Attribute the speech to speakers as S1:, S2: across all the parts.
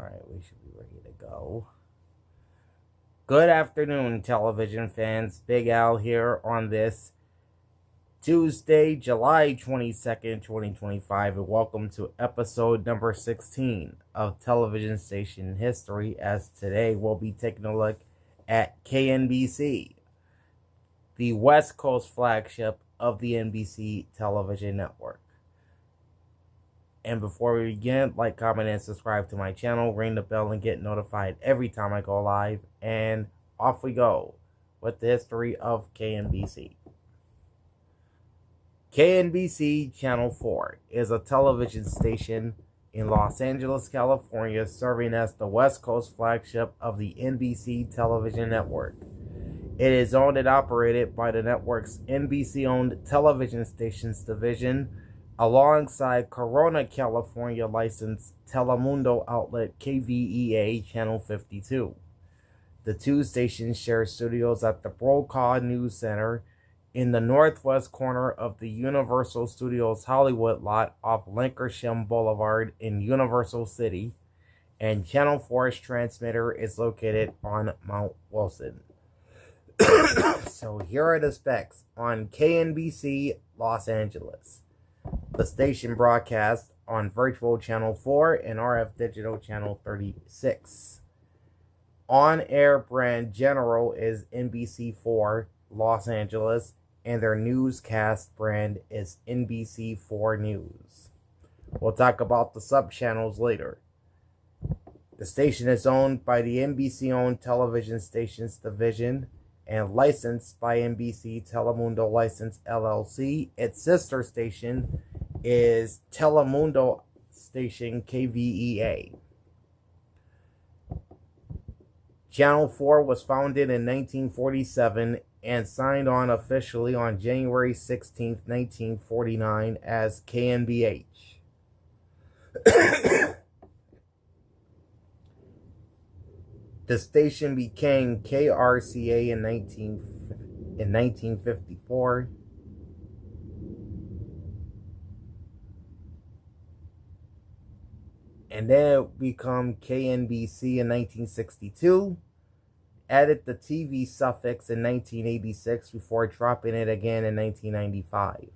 S1: Alright, we should be ready to go. Good afternoon, television fans. Big Al here on this Tuesday, July 22nd, 2025, and welcome to episode number 16 of Television Station History, as today we'll be taking a look at KNBC, the West Coast flagship of the NBC Television Network. And before we begin, like, comment, and subscribe to my channel, ring the bell, and get notified every time I go live. And off we go with the history of KNBC. KNBC Channel 4 is a television station in Los Angeles, California, serving as the West Coast flagship of the NBC Television Network. It is owned and operated by the network's NBC-owned television stations division, alongside Corona, California licensed Telemundo outlet KVEA Channel 52. The two stations share studios at the Brokaw News Center in the northwest corner of the Universal Studios Hollywood lot off Lankershim Boulevard in Universal City, and Channel 4's transmitter is located on Mount Wilson. So here are the specs on KNBC Los Angeles. The station broadcasts on Virtual Channel 4 and RF Digital Channel 36. On-air brand general is NBC4 Los Angeles, and their newscast brand is NBC4 News. We'll talk about the sub-channels later. The station is owned by the NBC-owned television stations division and licensed by NBC Telemundo License LLC. Its sister station is Telemundo station KVEA. Channel 4 was founded in 1947 and signed on officially on January 16, 1949 as KNBH. The station became KRCA in 1954. And then it became KNBC in 1962. Added the TV suffix in 1986 before dropping it again in 1995.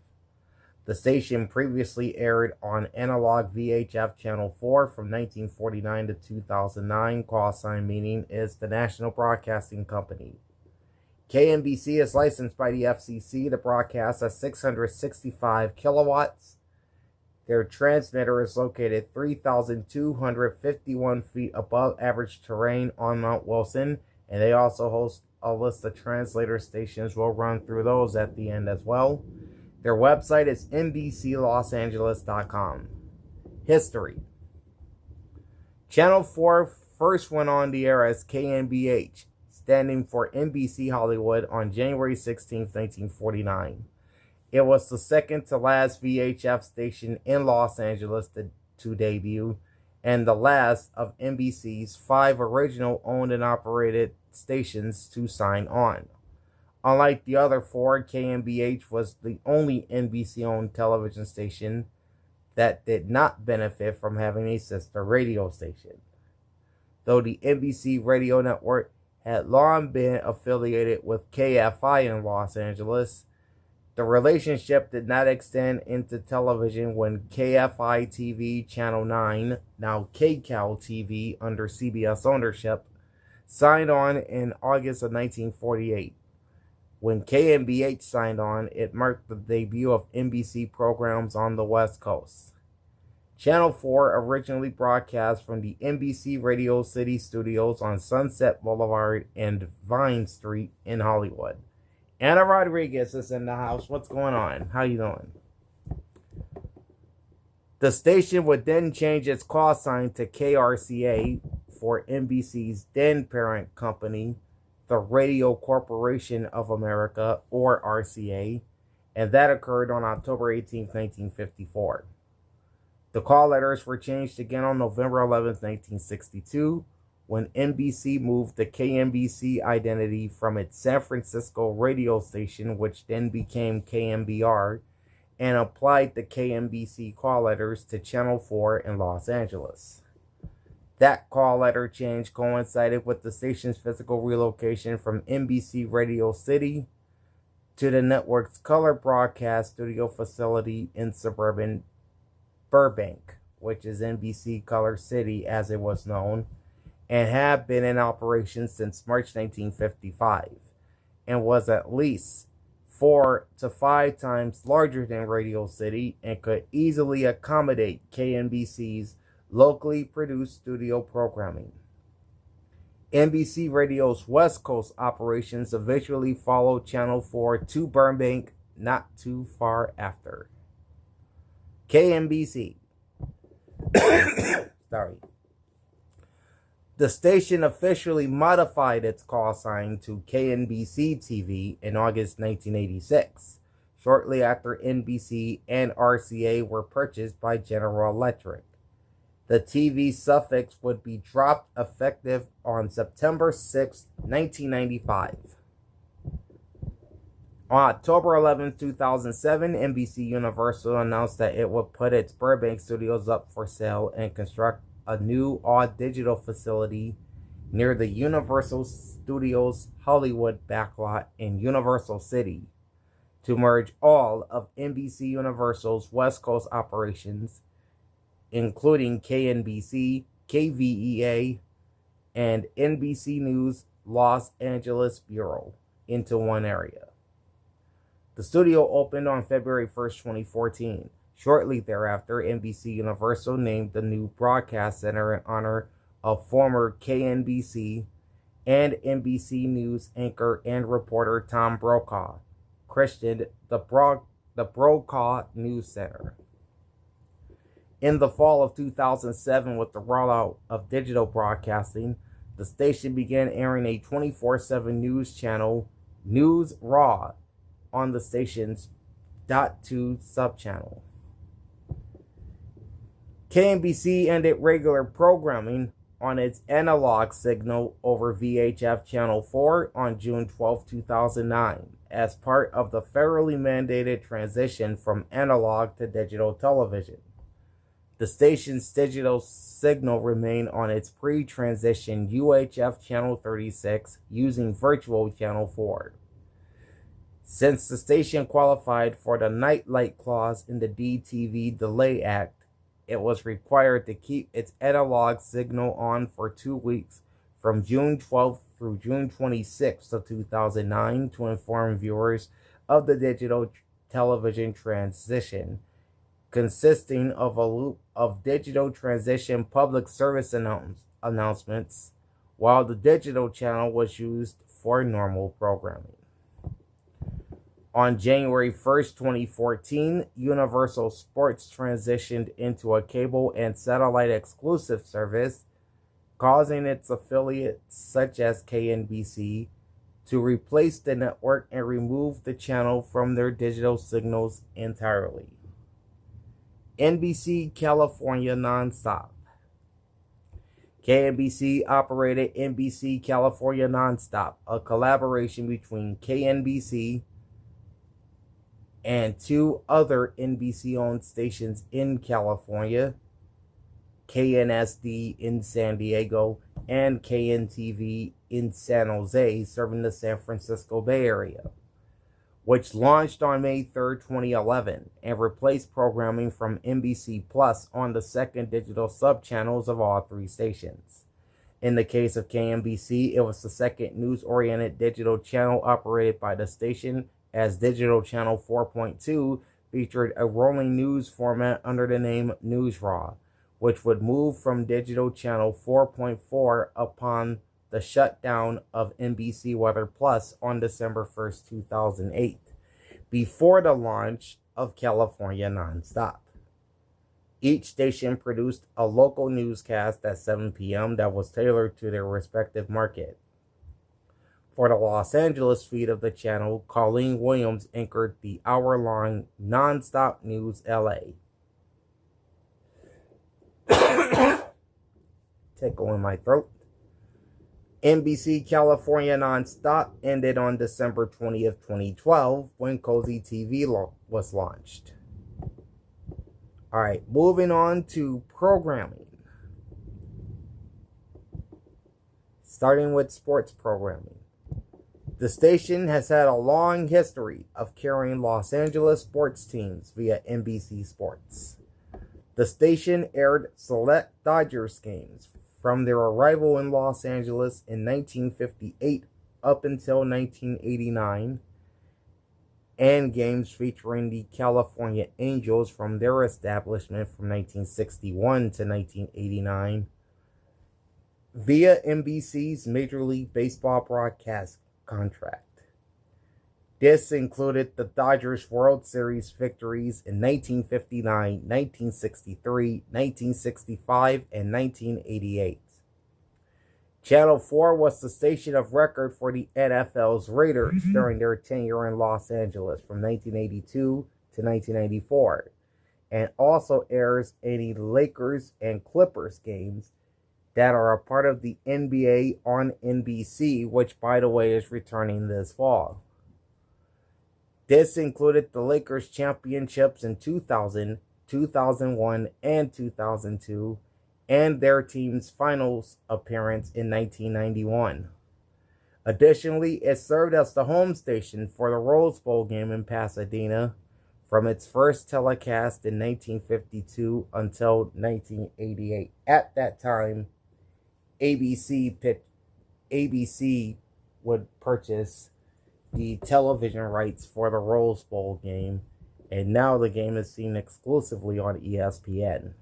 S1: The station previously aired on analog VHF Channel 4 from 1949 to 2009. Call sign meaning is the National Broadcasting Company. KNBC is licensed by the FCC to broadcast at 665 kilowatts. Their transmitter is located 3,251 feet above average terrain on Mount Wilson, and they also host a list of translator stations. We'll run through those at the end as well. Their website is NBCLosAngeles.com. History. Channel 4 first went on the air as KNBH, standing for NBC Hollywood, on January 16, 1949. It was the second to last VHF station in Los Angeles to debut, and the last of NBC's 5 original owned and operated stations to sign on. Unlike the other 4, KNBH was the only NBC-owned television station that did not benefit from having a sister radio station. Though the NBC radio network had long been affiliated with KFI in Los Angeles, the relationship did not extend into television when KFI TV Channel 9, now KCAL TV under CBS ownership, signed on in August of 1948. When KNBH signed on, it marked the debut of NBC programs on the West Coast. Channel 4 originally broadcast from the NBC Radio City Studios on Sunset Boulevard and Vine Street in Hollywood. Anna Rodriguez is in the house. What's going on? How you doing? The station would then change its call sign to KRCA for NBC's then parent company, the Radio Corporation of America, or RCA, and that occurred on October 18, 1954. The call letters were changed again on November 11, 1962, when NBC moved the KNBC identity from its San Francisco radio station, which then became KNBR, and applied the KNBC call letters to Channel 4 in Los Angeles. That call letter change coincided with the station's physical relocation from NBC Radio City to the network's color broadcast studio facility in suburban Burbank, which is NBC Color City as it was known, and had been in operation since March 1955, and was at least 4 to 5 times larger than Radio City and could easily accommodate KNBC's locally produced studio programming. NBC Radio's West Coast operations eventually followed Channel 4 to Burbank not too far after. KNBC. Sorry. The station officially modified its call sign to KNBC TV in August 1986, shortly after NBC and RCA were purchased by General Electric. The TV suffix would be dropped effective on September 6, 1995. On October 11, 2007, NBC Universal announced that it would put its Burbank studios up for sale and construct a new all-digital facility near the Universal Studios Hollywood backlot in Universal City to merge all of NBC Universal's West Coast operations, including KNBC, KVEA, and NBC News Los Angeles Bureau, into one area. The studio opened on February 1st, 2014. Shortly thereafter, NBC Universal named the new broadcast center in honor of former KNBC and NBC News anchor and reporter Tom Brokaw, christened the Brokaw News Center. In the fall of 2007, with the rollout of digital broadcasting, the station began airing a 24/7 news channel, News Raw, on the station's .2 subchannel. KNBC ended regular programming on its analog signal over VHF Channel 4 on June 12, 2009, as part of the federally mandated transition from analog to digital television. The station's digital signal remained on its pre-transition UHF Channel 36 using Virtual Channel 4. Since the station qualified for the Nightlight Clause in the DTV Delay Act, it was required to keep its analog signal on for 2 weeks from June 12th through June 26th of 2009 to inform viewers of the digital television transition, consisting of a loop of digital transition public service announcements, while the digital channel was used for normal programming. On January 1st, 2014, Universal Sports transitioned into a cable and satellite exclusive service, causing its affiliates such as KNBC to replace the network and remove the channel from their digital signals entirely. NBC California Nonstop. KNBC operated NBC California Nonstop, a collaboration between KNBC and 2 other NBC-owned stations in California, KNSD in San Diego and KNTV in San Jose, serving the San Francisco Bay Area, which launched on May 3, 2011, and replaced programming from NBC Plus on the second digital subchannels of all 3 stations. In the case of KNBC, it was the second news-oriented digital channel operated by the station, as digital channel 4.2 featured a rolling news format under the name News Raw, which would move from digital channel 4.4 upon the shutdown of NBC Weather Plus on December 1st, 2008, before the launch of California Nonstop. Each station produced a local newscast at 7 p.m. that was tailored to their respective market. For the Los Angeles feed of the channel, Colleen Williams anchored the hour-long Nonstop News LA. Tickle in my throat. NBC California Nonstop ended on December 20th, 2012, when Cozy TV was launched. Alright, moving on to programming. starting with sports programming. The station has had a long history of carrying Los Angeles sports teams via NBC Sports. The station aired select Dodgers games from their arrival in Los Angeles in 1958 up until 1989, and games featuring the California Angels from their establishment from 1961 to 1989 via NBC's Major League Baseball broadcast contract. This included the Dodgers World Series victories in 1959, 1963, 1965, and 1988. Channel 4 was the station of record for the NFL's Raiders during their tenure in Los Angeles from 1982 to 1994, and also airs any Lakers and Clippers games that are a part of the NBA on NBC, which, by the way, is returning this fall. This included the Lakers championships in 2000, 2001, and 2002, and their team's finals appearance in 1991. Additionally, it served as the home station for the Rose Bowl game in Pasadena from its first telecast in 1952 until 1988. At that time, ABC would purchase the television rights for the Rose Bowl game, and now the game is seen exclusively on ESPN.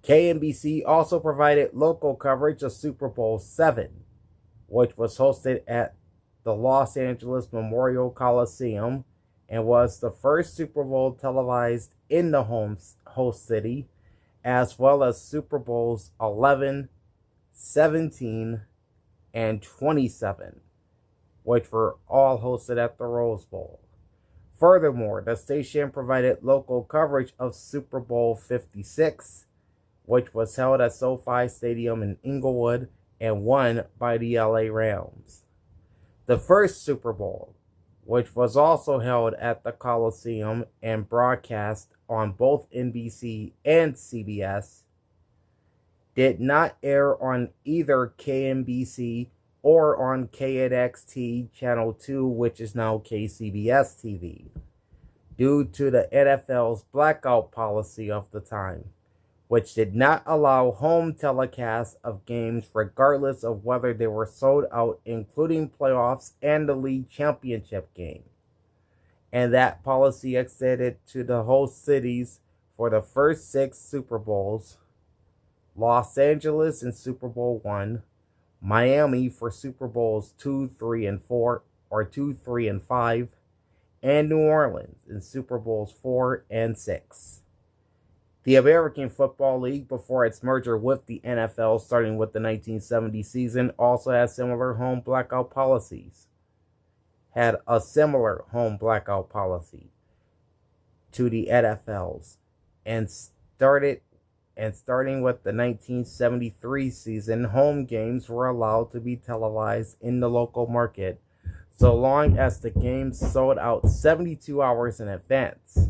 S1: KNBC also provided local coverage of Super Bowl VII, which was hosted at the Los Angeles Memorial Coliseum and was the first Super Bowl televised in the host city, as well as Super Bowls 11, 17, and 27, which were all hosted at the Rose Bowl. Furthermore, the station provided local coverage of Super Bowl 56, which was held at SoFi Stadium in Inglewood and won by the LA Rams. The first Super Bowl, which was also held at the Coliseum and broadcast on both NBC and CBS, did not air on either KNBC or on KNXT Channel 2, which is now KCBS TV, due to the NFL's blackout policy of the time, which did not allow home telecasts of games regardless of whether they were sold out, including playoffs and the league championship game. And that policy extended to the host cities for the first 6 Super Bowls: Los Angeles in Super Bowl I, Miami for Super Bowls 2, 3, and 4, or 2, 3, and 5, and New Orleans in Super Bowls 4 and 6. The American Football League, before its merger with the NFL starting with the 1970 season, also had similar home blackout policies. Had a similar home blackout policy to the NFL's, and starting with the 1973 season, home games were allowed to be televised in the local market so long as the games sold out 72 hours in advance.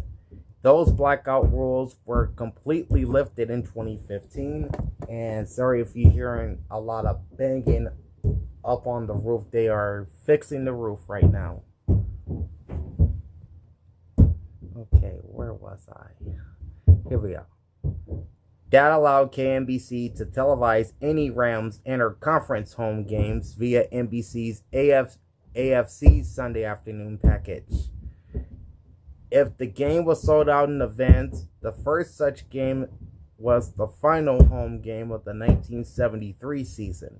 S1: Those blackout rules were completely lifted in 2015, and sorry if you're hearing a lot of banging up on the roof. They are fixing the roof right now. Okay, where was I? Here we are. That allowed KNBC to televise any Rams inter-conference home games via NBC's AFC Sunday afternoon package. If the game was sold out in advance, the first such game was the final home game of the 1973 season,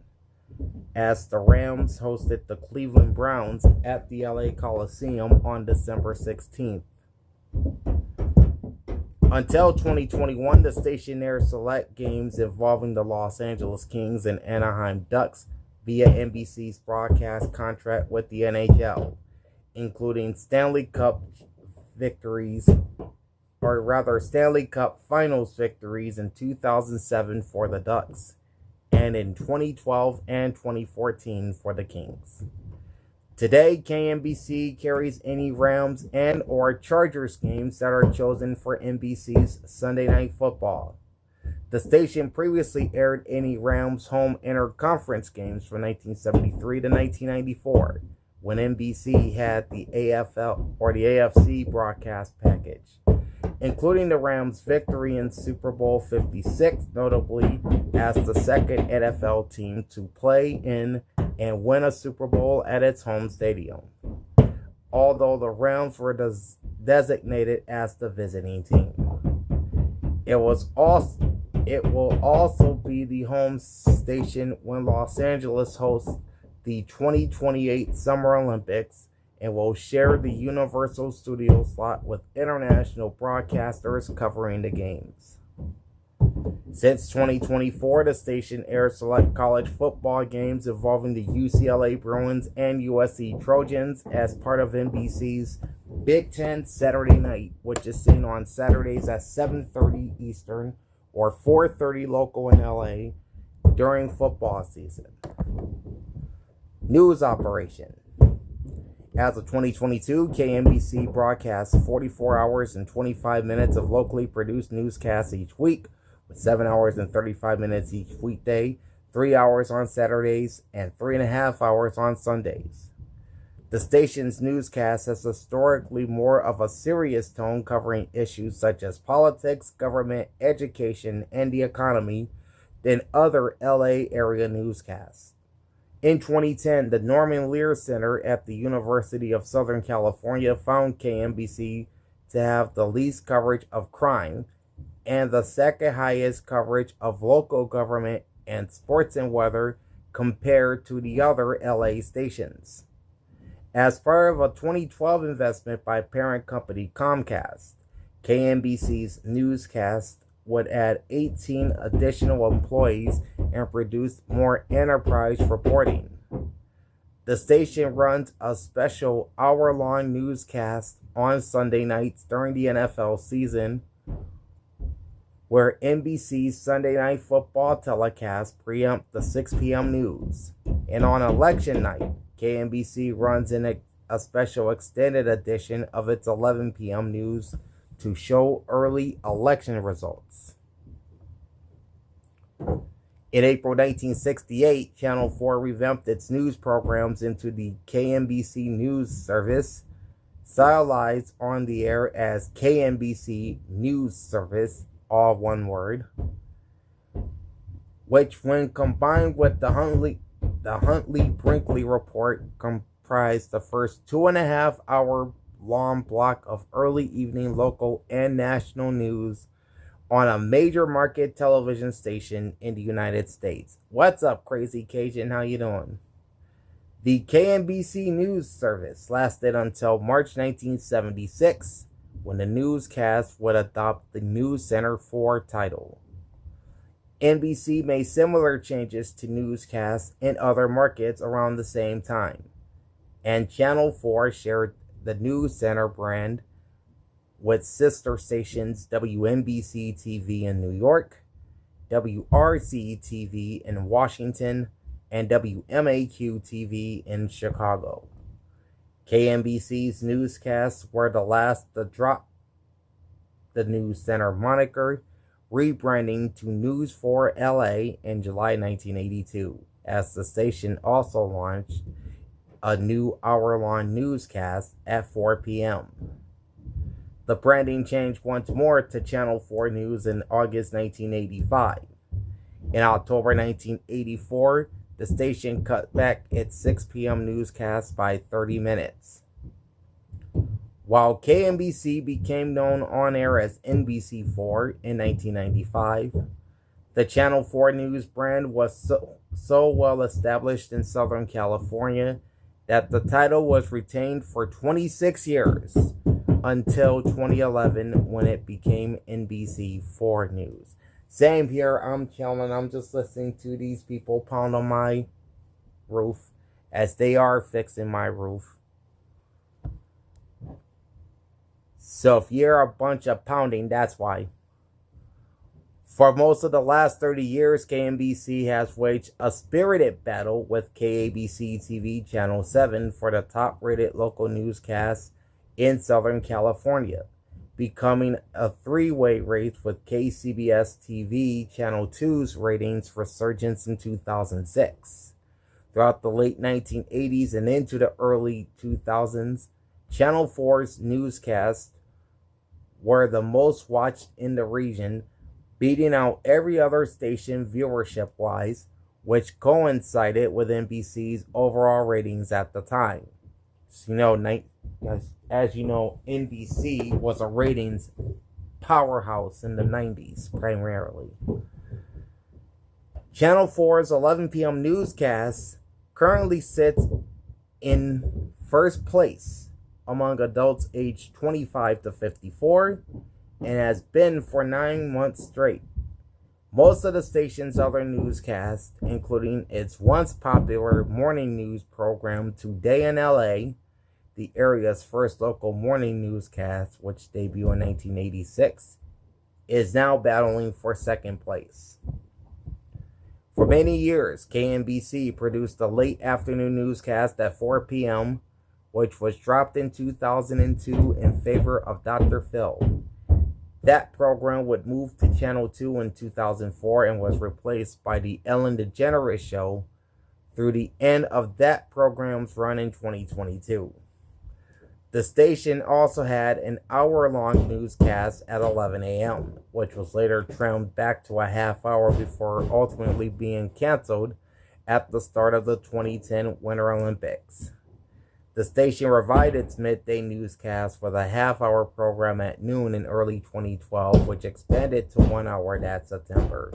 S1: as the Rams hosted the Cleveland Browns at the LA Coliseum on December 16th. Until 2021, the station aired select games involving the Los Angeles Kings and Anaheim Ducks via NBC's broadcast contract with the NHL, including Stanley Cup victories, or rather Stanley Cup Finals victories in 2007 for the Ducks, and in 2012 and 2014 for the Kings. Today, KNBC carries any Rams and or Chargers games that are chosen for NBC's Sunday Night Football. The station previously aired any Rams home interconference games from 1973 to 1994, when NBC had the AFL or the AFC broadcast package, including the Rams' victory in Super Bowl 56, notably as the second NFL team to play in and win a Super Bowl at its home stadium, although the Rams were designated as the visiting team. It will also be the home station when Los Angeles hosts the 2028 Summer Olympics and will share the Universal Studio slot with international broadcasters covering the games. Since 2024, the station airs select college football games involving the UCLA Bruins and USC Trojans as part of NBC's Big Ten Saturday Night, which is seen on Saturdays at 7:30 Eastern or 4:30 local in LA during football season. News operation. As of 2022, KNBC broadcasts 44 hours and 25 minutes of locally produced newscasts each week, with 7 hours and 35 minutes each weekday, 3 hours on Saturdays, and 3.5 hours on Sundays. The station's newscast has historically more of a serious tone, covering issues such as politics, government, education, and the economy than other LA area newscasts. In 2010, the Norman Lear Center at the University of Southern California found KNBC to have the least coverage of crime and the second highest coverage of local government and sports and weather compared to the other LA stations. As part of a 2012 investment by parent company Comcast, KNBC's newscast would add 18 additional employees and produce more enterprise reporting. The station runs a special hour-long newscast on Sunday nights during the NFL season, where NBC's Sunday Night Football telecast preempt the 6 p.m. news. And on election night, KNBC runs a special extended edition of its 11 p.m. news to show early election results. In April 1968, Channel 4 revamped its news programs into the KNBC News Service, stylized on the air as KNBC News Service, all one word, which when combined with the Huntley-Brinkley Report comprised the first 2.5 hour long block of early evening local and national news on a major market television station in the United States. What's up, Crazy Cajun? How you doing? The KNBC News Service lasted until March 1976, when the newscast would adopt the News Center 4 title. NBC made similar changes to newscasts in other markets around the same time, and Channel 4 shared the News Center brand with sister stations WNBC TV in New York, WRC TV in Washington, and WMAQ TV in Chicago. KNBC's newscasts were the last to drop the News Center moniker, rebranding to News 4 LA in July 1982, as the station also launched a new hour-long newscast at 4 p.m. The branding changed once more to Channel 4 News in August 1985. In October 1984, the station cut back its 6 p.m. newscast by 30 minutes. While KNBC became known on air as NBC4 in 1995, the Channel 4 News brand was so well established in Southern California that the title was retained for 26 years until 2011, when it became NBC4 News. Same here, I'm chilling. I'm just listening to these people pound on my roof as they are fixing my roof. So if you're a bunch of pounding, that's why. For most of the last 30 years, KNBC has waged a spirited battle with KABC TV Channel 7 for the top-rated local newscasts in Southern California. becoming a three-way race with KCBS TV Channel 2's ratings resurgence in 2006. Throughout the late 1980s and into the early 2000s, Channel 4's newscasts were the most watched in the region, beating out every other station viewership-wise, which coincided with NBC's overall ratings at the time. So, as you know, NBC was a ratings powerhouse in the 90s, primarily. Channel 4's 11 p.m. newscast currently sits in first place among adults aged 25 to 54 and has been for 9 months straight. Most of the station's other newscasts, including its once popular morning news program Today in LA, the area's first local morning newscast, which debuted in 1986, is now battling for second place. For many years, KNBC produced a late afternoon newscast at 4 p.m., which was dropped in 2002 in favor of Dr. Phil. That program would move to Channel 2 in 2004 and was replaced by The Ellen DeGeneres Show through the end of that program's run in 2022. The station also had an hour-long newscast at 11 a.m., which was later trimmed back to a half hour before ultimately being canceled at the start of the 2010 Winter Olympics. The station revived its midday newscast with a half-hour program at noon in early 2012, which expanded to 1 hour that September.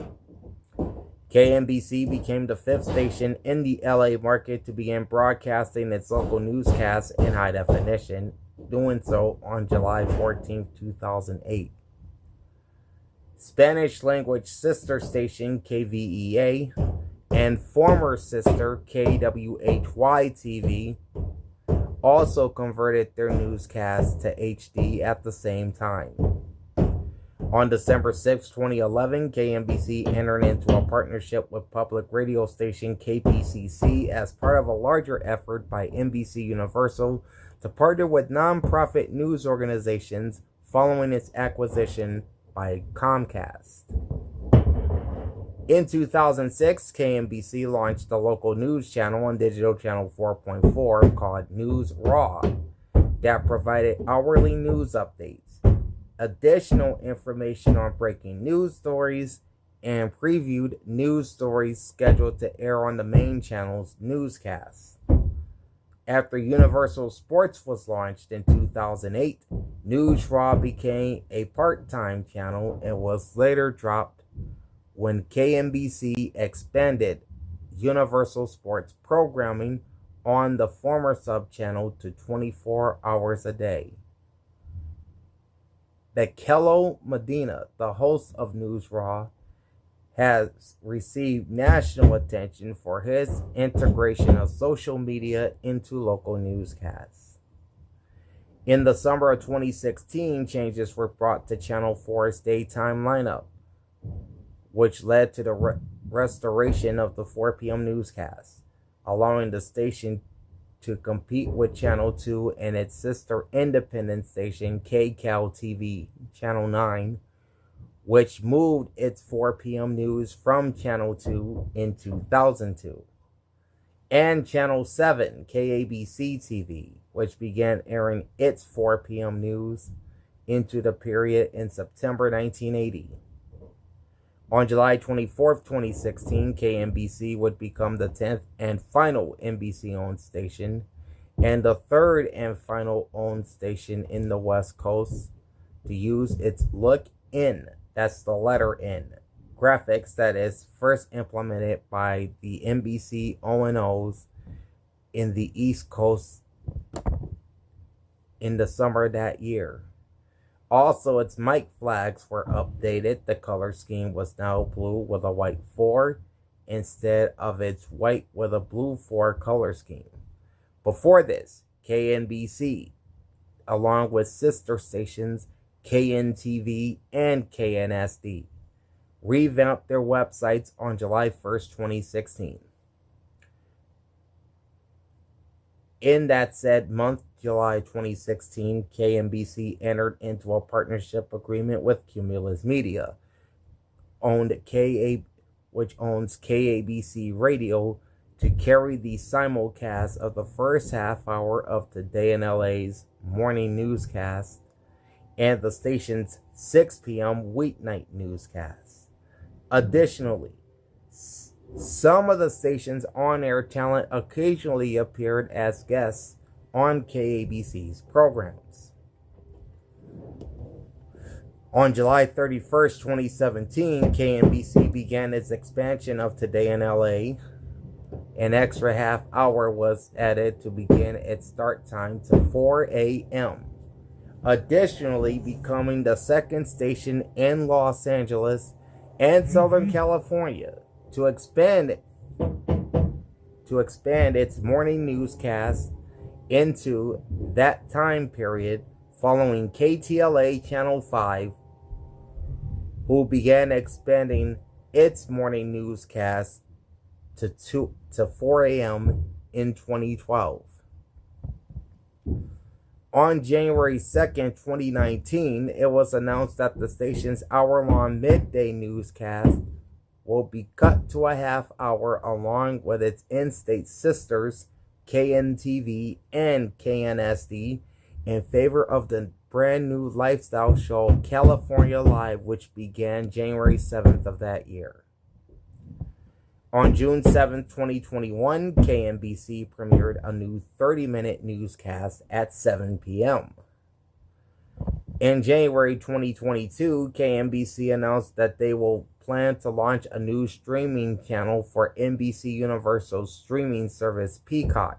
S1: KNBC became the fifth station in the LA market to begin broadcasting its local newscasts in high definition, doing so on July 14, 2008. Spanish-language sister station KVEA and former sister KWHY-TV also converted their newscasts to HD at the same time. On December 6, 2011, KNBC entered into a partnership with public radio station KPCC as part of a larger effort by NBC Universal to partner with nonprofit news organizations following its acquisition by Comcast. In 2006, KNBC launched a local news channel on digital channel 4.4 called News Raw that provided hourly news updates, additional information on breaking news stories, and previewed news stories scheduled to air on the main channel's newscasts. After Universal Sports was launched in 2008, News Raw became a part-time channel and was later dropped when KNBC expanded Universal Sports programming on the former sub-channel to 24 hours a day. Bekello Medina, the host of News Raw, has received national attention for his integration of social media into local newscasts. In the summer of 2016, changes were brought to Channel 4's daytime lineup, which led to the restoration of the 4 p.m. newscast, allowing the station to compete with Channel 2 and its sister independent station KCAL TV, Channel 9, which moved its 4 p.m. news from Channel 2 in 2002, and Channel 7, KABC TV, which began airing its 4 p.m. news into the period in September 1980. On July 24, 2016, KNBC would become the 10th and final NBC-owned station and the third and final owned station in the West Coast to use its Look In, that's the letter N, graphics that is first implemented by the NBC O&Os in the East Coast in the summer that year. Also, its mic flags were updated. The color scheme was now blue with a white 4 instead of its white with a blue 4 color scheme. Before this, KNBC, along with sister stations KNTV and KNSD, revamped their websites on July 1st, 2016. In that said month, July 2016, KNBC entered into a partnership agreement with Cumulus Media, which owns KABC Radio, to carry the simulcast of the first half hour of Today in LA's morning newscast and the station's 6 p.m. weeknight newscast. Additionally, some of the station's on-air talent occasionally appeared as guests on KABC's programs. On July 31st, 2017, KNBC began its expansion of Today in LA. An extra half hour was added to begin its start time to 4 a.m., additionally becoming the second station in Los Angeles and Southern California to expand its morning newscast into that time period, following KTLA Channel 5, who began expanding its morning newscast to 4 a.m. in 2012. On January 2nd, 2019, it was announced that the station's hour-long midday newscast will be cut to a half hour along with its in-state sisters, KNTV and KNSD, in favor of the brand new lifestyle show California Live, which began January 7th of that year. On June 7th, 2021, KNBC premiered a new 30-minute newscast at 7 p.m. In January 2022, KNBC announced that they will plan to launch a new streaming channel for NBC Universal's streaming service Peacock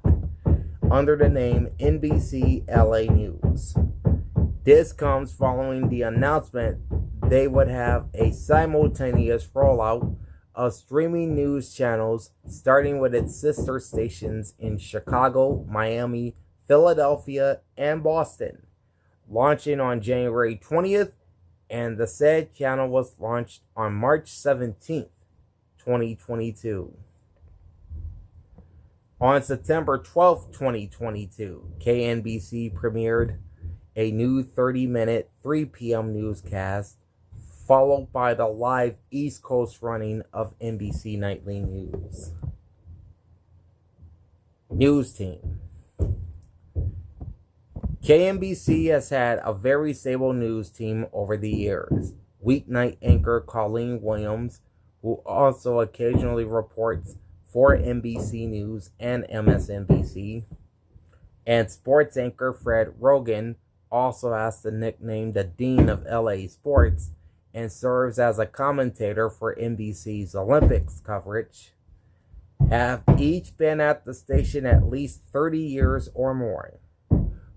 S1: under the name NBC LA News. This comes following the announcement they would have a simultaneous rollout of streaming news channels, starting with its sister stations in Chicago, Miami, Philadelphia, and Boston, launching on January 20th, and the said channel was launched on March 17th, 2022. On September 12th, 2022, KNBC premiered a new 30-minute 3 p.m. newscast, followed by the live East Coast running of NBC Nightly News. News team. KNBC has had a very stable news team over the years. Weeknight anchor Colleen Williams, who also occasionally reports for NBC News and MSNBC, and sports anchor Fred Rogan, also has the nickname the Dean of LA Sports, and serves as a commentator for NBC's Olympics coverage, have each been at the station at least 30 years or more.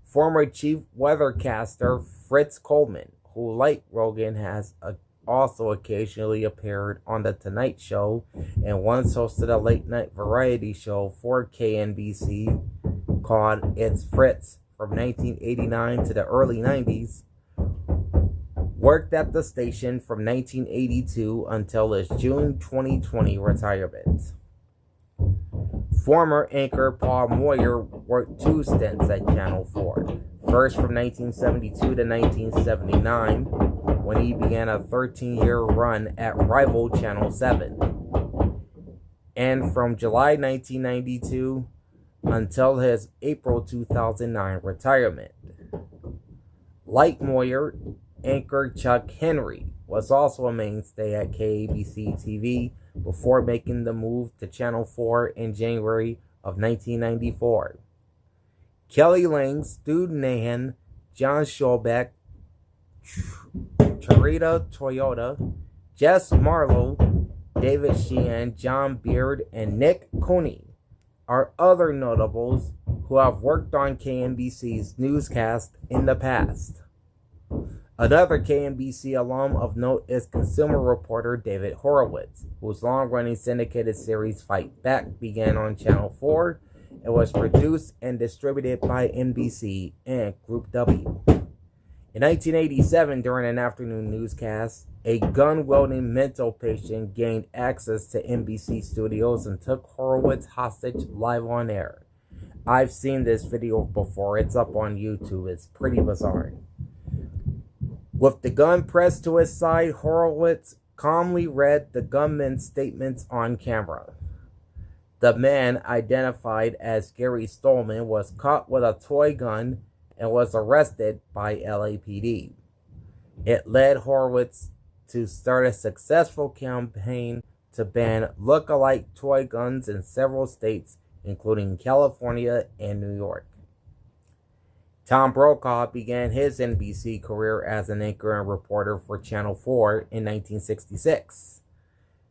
S1: Former chief weathercaster Fritz Coleman, who like Rogan has also occasionally appeared on The Tonight Show and once hosted a late-night variety show for KNBC called It's Fritz from 1989 to the early 90s, worked at the station from 1982 until his June 2020 retirement. Former anchor Paul Moyer worked 2 stints at Channel 4, first from 1972 to 1979, when he began a 13-year run at rival Channel 7, and from July 1992 until his April 2009 retirement. Like Moyer, anchor Chuck Henry was also a mainstay at KABC TV before making the move to Channel 4 in January of 1994. Kelly Lang, Stu Nahan, John Schulbeck, Charita Toyota, Jess Marlowe, David Sheehan, John Beard, and Nick Coney are other notables who have worked on KNBC's newscast in the past. Another KNBC alum of note is consumer reporter David Horowitz, whose long-running syndicated series Fight Back began on Channel 4 and was produced and distributed by NBC and Group W. In 1987, during an afternoon newscast, a gun-wielding mental patient gained access to NBC studios and took Horowitz hostage live on air. I've seen this video before. It's up on YouTube. It's pretty bizarre. With the gun pressed to his side, Horowitz calmly read the gunman's statements on camera. The man, identified as Gary Stolman, was caught with a toy gun and was arrested by LAPD. It led Horowitz to start a successful campaign to ban look-alike toy guns in several states, including California and New York. Tom Brokaw began his NBC career as an anchor and reporter for Channel 4 in 1966,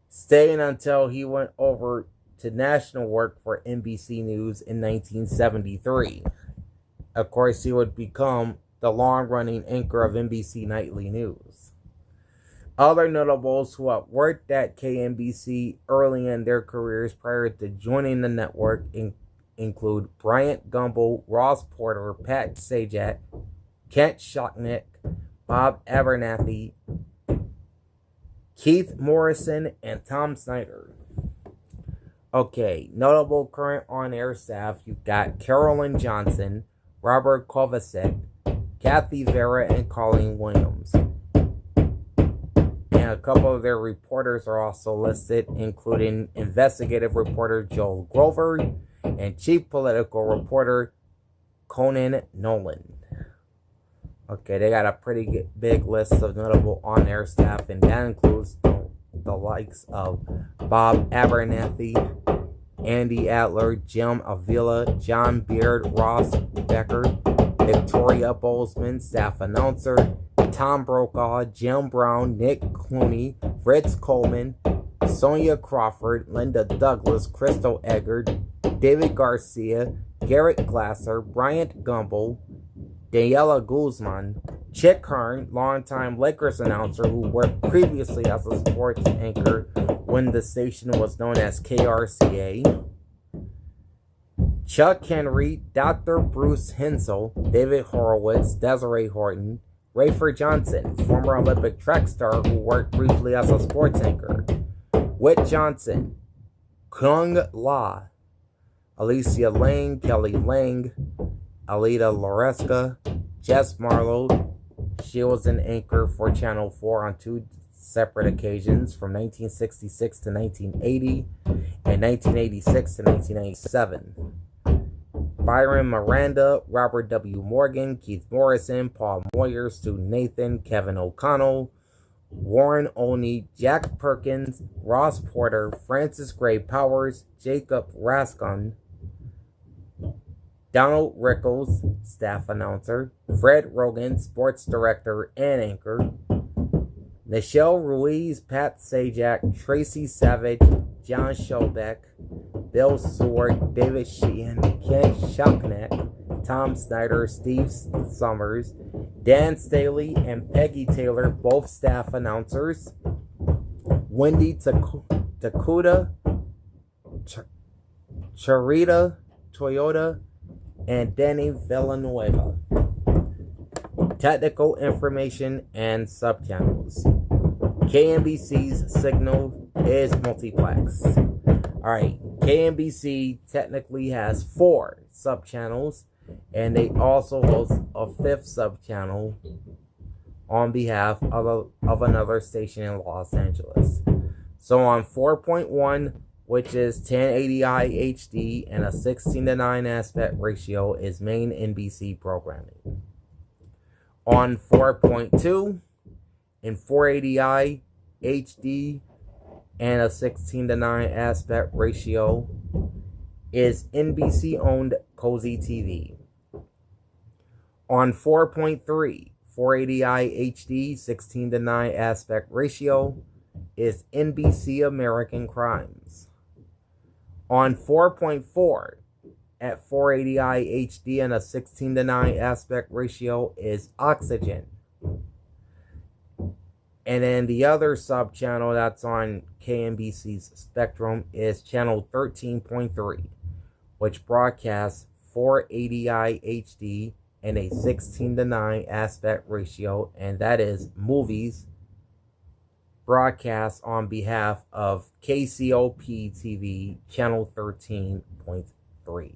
S1: staying until he went over to national work for NBC News in 1973. Of course, he would become the long-running anchor of NBC Nightly News. Other notables who had worked at KNBC early in their careers prior to joining the network include Bryant Gumbel, Ross Porter, Pat Sajak, Kent Schocknick, Bob Abernathy, Keith Morrison, and Tom Snyder. Okay, notable current on-air staff, you've got Carolyn Johnson, Robert Kovacic, Kathy Vera, and Colleen Williams. And a couple of their reporters are also listed, including investigative reporter Joel Grover and chief political reporter Conan Nolan. Okay, they got a pretty big list of notable on-air staff, and that includes the likes of Bob Abernathy, Andy Adler, Jim Avila, John Beard, Ross Becker, Victoria Bozeman, staff announcer, Tom Brokaw, Jim Brown, Nick Clooney, Fritz Coleman, Sonia Crawford, Linda Douglas, Crystal Eggert, David Garcia, Garrett Glasser, Bryant Gumbel, Daniela Guzman, Chick Hearn, longtime Lakers announcer who worked previously as a sports anchor when the station was known as KRCA, Chuck Henry, Dr. Bruce Hensel, David Horowitz, Desiree Horton, Rafer Johnson, former Olympic track star who worked briefly as a sports anchor, Whit Johnson, Kung La, Alicia Lang, Kelly Lang, Alita Loresca, Jess Marlowe. She was an anchor for Channel 4 on two separate occasions from 1966 to 1980 and 1986 to 1997. Byron Miranda, Robert W. Morgan, Keith Morrison, Paul Moyer, Stu Nathan, Kevin O'Connell, Warren Oney, Jack Perkins, Ross Porter, Francis Gray Powers, Jacob Rascon, Donald Rickles, staff announcer, Fred Rogan, sports director and anchor, Nichelle Ruiz, Pat Sajak, Tracy Savage, John Schobeck, Bill Seward, David Sheehan, Kent Schocknick, Tom Snyder, Steve Summers, Dan Staley, and Peggy Taylor, both staff announcers, Wendy Takuda, Charita Toyota, and Danny Villanueva. Technical information and subchannels. KNBC's signal is multiplex. Alright, KNBC technically has 4 subchannels, and they also host a 5th subchannel on behalf of another station in Los Angeles. So on 4.1, which is 1080i HD and a 16:9 aspect ratio, is main NBC programming. On 4.2, in 480i HD and a 16:9 aspect ratio, is NBC-owned Cozy TV. On 4.3, 480i HD, 16:9 aspect ratio, is NBC American Crimes. On 4.4, at 480i HD and a 16:9 aspect ratio, is Oxygen. And then the other sub-channel that's on KNBC's spectrum is channel 13.3, which broadcasts 480i HD and a 16:9 aspect ratio, and that is movies broadcast on behalf of KCOP TV, channel 13.3.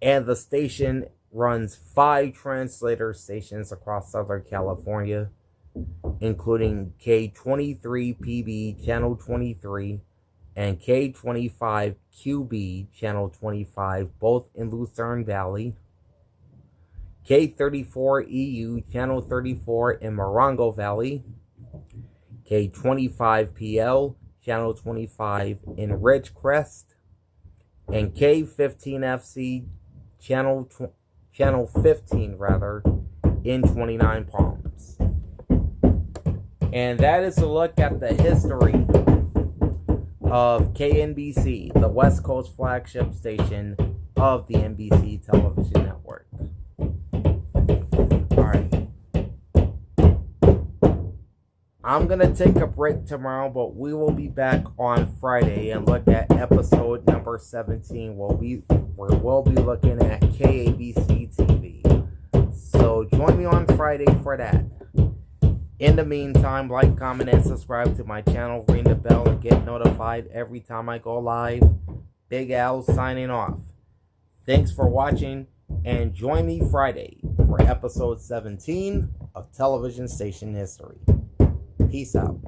S1: And the station runs 5 translator stations across Southern California, including K23PB Channel 23 and K25QB Channel 25, both in Lucerne Valley, K34EU Channel 34 in Morongo Valley, K25PL Channel 25 in Ridgecrest, and K15FC Channel 15 in 29 Palms. And that is a look at the history of KNBC, the West Coast flagship station of the NBC Television Network. Alright. I'm going to take a break tomorrow, but we will be back on Friday and look at episode number 17. We'll be looking at KNBC TV. So join me on Friday for that. In the meantime, like, comment, and subscribe to my channel. Ring the bell and get notified every time I go live. Big Al signing off. Thanks for watching, and join me Friday for episode 17 of Television Station History. Peace out.